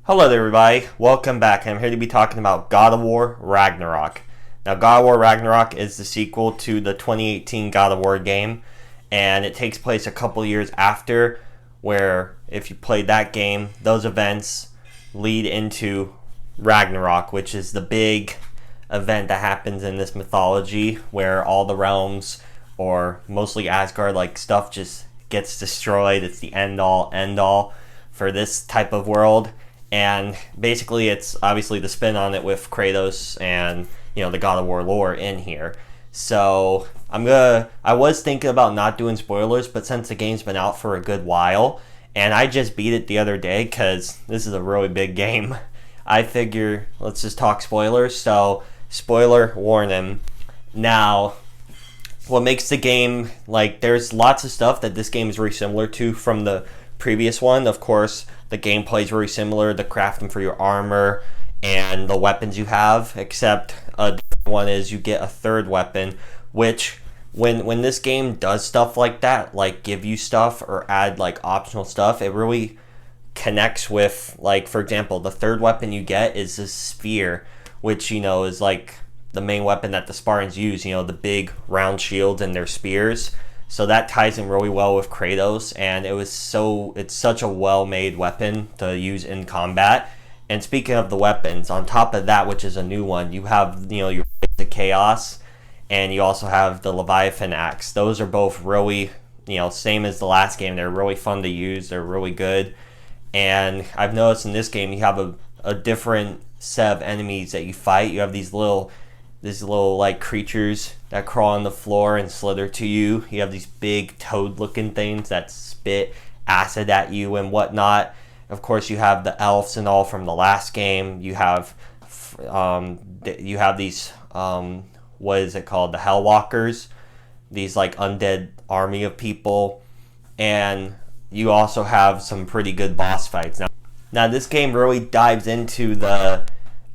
Hello there, everybody. Welcome back. I'm here to be talking about God of War Ragnarok. Now, God of War Ragnarok is the sequel to the 2018 God of War game, and it takes place a couple years after, where if you played that game, those events lead into Ragnarok, which is the big event that happens in this mythology where all the realms, or mostly Asgard, like stuff just gets destroyed. It's the end all for this type of world. And basically, it's obviously the spin on it with Kratos and the God of War lore in here. So I was thinking about not doing spoilers, but since the game's been out for a good while, and I just beat it the other day because this is a really big game, I figure let's just talk spoilers. So spoiler warning. Now, what makes the game, there's lots of stuff that this game is very similar to from the previous one. Of course, the gameplay is very similar, the crafting for your armor and the weapons you have, except a different one is you get a third weapon, which when this game does stuff like that, like give you stuff or add optional stuff, it really connects with, for example, the third weapon you get is this spear, which is the main weapon that the Spartans use, the big round shields and their spears. So that ties in really well with Kratos, and it's such a well-made weapon to use in combat. And speaking of the weapons, on top of that, which is a new one, you have your the Chaos, and you also have the Leviathan axe. Those are both really same as the last game. They're really fun to use. They're really good. And I've noticed in this game you have a different set of enemies that you fight. You have these little creatures that crawl on the floor and slither to you. You have these big toad-looking things that spit acid at you and whatnot. Of course, you have the elves and all from the last game. You have these what is it called? The Hellwalkers. These undead army of people, and you also have some pretty good boss fights. Now this game really dives into the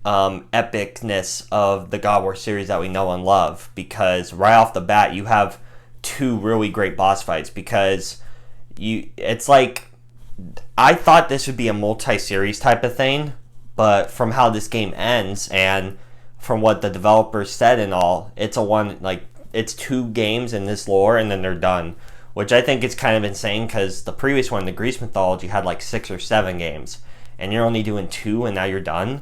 epicness of the God of War series that we know and love, because right off the bat you have two really great boss fights. Because I thought this would be a multi-series type of thing, but from how this game ends and from what the developers said and all, it's two games in this lore and then they're done, which I think is kind of insane, because the previous one, the Greece mythology, had 6 or 7 games, and you're only doing 2 and now you're done.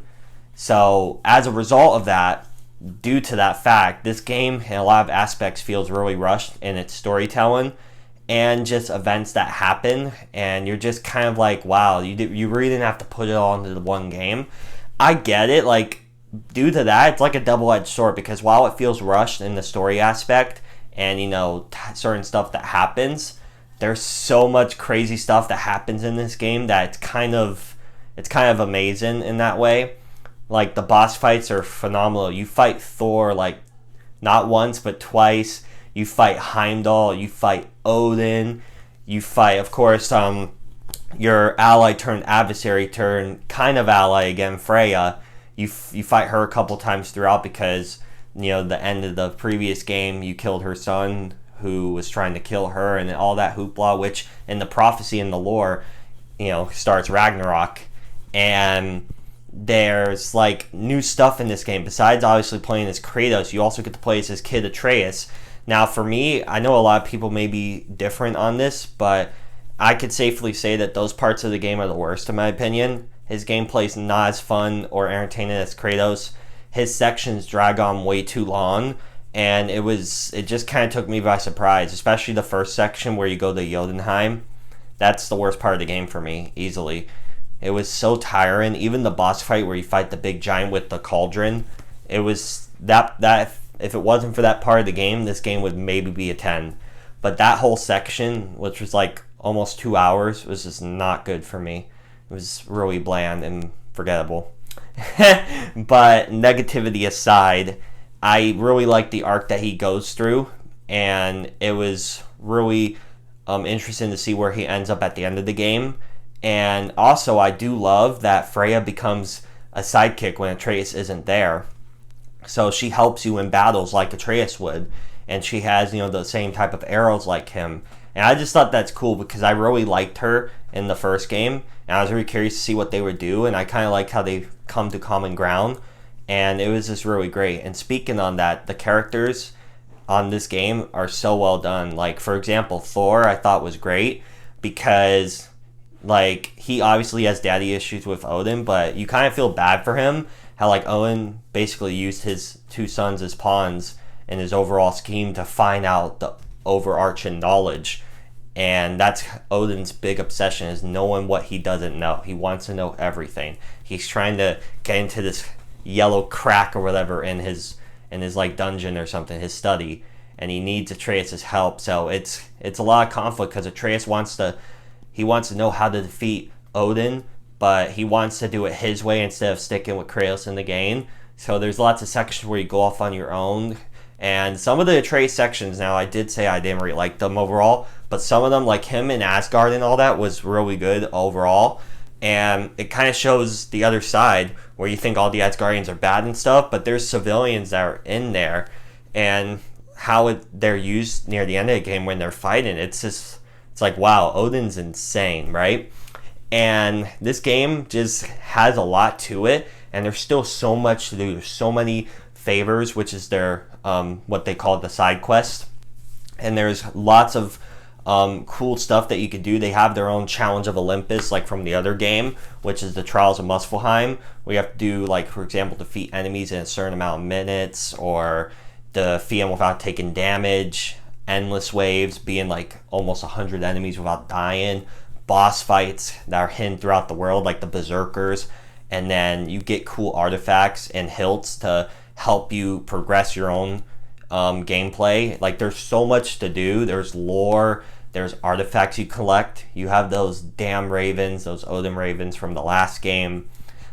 So as a result of that, due to that fact, this game in a lot of aspects feels really rushed in its storytelling and just events that happen, and you're just kind of wow, you really didn't have to put it all into the one game. I get it, due to that, it's like a double-edged sword, because while it feels rushed in the story aspect and certain stuff that happens, there's so much crazy stuff that happens in this game that it's kind of amazing in that way. The boss fights are phenomenal. You fight Thor not once but twice. You fight Heimdall. You fight Odin. You fight, of course, your ally turned adversary turned kind of ally again, Freya. You fight her a couple times throughout, because the end of the previous game you killed her son who was trying to kill her, and all that hoopla, which in the prophecy in the lore starts Ragnarok. And there's new stuff in this game. Besides obviously playing as Kratos, you also get to play as his kid Atreus. Now for me, I know a lot of people may be different on this, but I could safely say that those parts of the game are the worst in my opinion. His gameplay is not as fun or entertaining as Kratos. His sections drag on way too long, and it just kind of took me by surprise, especially the first section where you go to Jotunheim. That's the worst part of the game for me, easily. It was so tiring. Even the boss fight where you fight the big giant with the cauldron, it was that if it wasn't for that part of the game, this game would maybe be a 10. But that whole section, which was almost 2 hours, was just not good for me. It was really bland and forgettable. But negativity aside, I really like the arc that he goes through, and it was really interesting to see where he ends up at the end of the game. And also, I do love that Freya becomes a sidekick when Atreus isn't there. So she helps you in battles like Atreus would, and she has the same type of arrows like him, And I just thought that's cool because I really liked her in the first game, and I was really curious to see what they would do, and I kind of like how they come to common ground, and it was just really great. And speaking on that, the characters on this game are so well done. Like, for example, Thor I thought was great because, like, he obviously has daddy issues with Odin, but you kind of feel bad for him, how, like, Odin basically used his two sons as pawns in his overall scheme to find out the overarching knowledge. And that's Odin's big obsession, is knowing what he doesn't know. He wants to know everything. He's trying to get into this yellow crack or whatever in his like dungeon or something, his study, and he needs Atreus' help. So it's a lot of conflict because Atreus wants to know how to defeat Odin, but he wants to do it his way instead of sticking with Kratos in the game. So there's lots of sections where you go off on your own. And some of the Atreus sections, now I did say I didn't really like them overall, but some of them, like him in Asgard and all that, was really good overall. And it kind of shows the other side where you think all the Asgardians are bad and stuff, but there's civilians that are in there, and how they're used near the end of the game when they're fighting. It's like, wow, Odin's insane, right? And this game just has a lot to it, and there's still so much to do. There's so many favors, which is their what they call the side quest, and there's lots of cool stuff that you could do. They have their own challenge of Olympus, like from the other game, which is the Trials of Muspelheim, where you have to do, like, for example, defeat enemies in a certain amount of minutes, or defeat them without taking damage, endless waves, being like almost 100 enemies without dying, boss fights that are hidden throughout the world, like the Berserkers, and then you get cool artifacts and hilts to help you progress your own gameplay. Like, there's so much to do. There's lore, there's artifacts you collect. You have those damn ravens, those Odin ravens from the last game.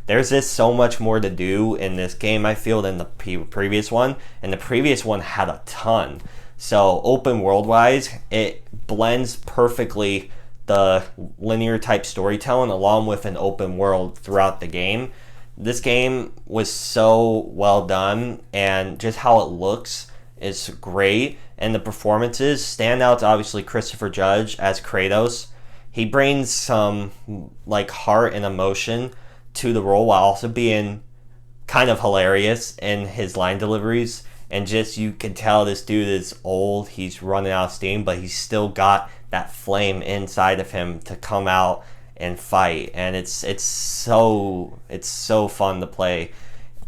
There's just so much more to do in this game, I feel, than the previous one, and the previous one had a ton. So open world wise, it blends perfectly the linear type storytelling along with an open world throughout the game. This game was so well done, and just how it looks is great, and the performances stand out. Obviously, Christopher Judge as Kratos, he brings some like heart and emotion to the role while also being kind of hilarious in his line deliveries. And just, you can tell this dude is old, he's running out of steam, but he's still got that flame inside of him to come out and fight. And it's so fun to play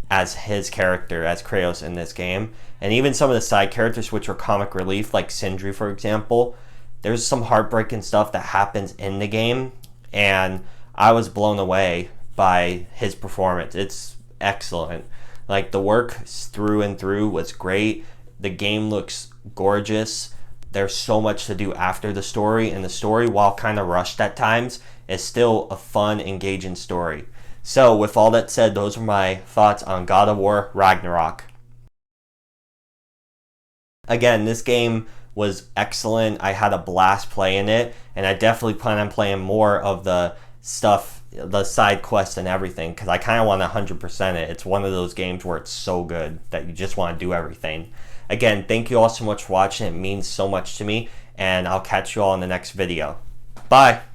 as his character, as Kratos, in this game. And even some of the side characters, which are comic relief, like Sindri, for example, there's some heartbreaking stuff that happens in the game, and I was blown away by his performance. It's excellent. Like, the work through and through was great. The game looks gorgeous. There's so much to do after the story, and the story, while kind of rushed at times, is still a fun, engaging story. So, with all that said, those are my thoughts on God of War Ragnarok. Again, this game was excellent. I had a blast playing it, and I definitely plan on playing more of the stuff, the side quests and everything, because I kind of want to 100% it. It's one of those games where it's so good that you just want to do everything. Again, thank you all so much for watching. It means so much to me, and I'll catch you all in the next video. Bye!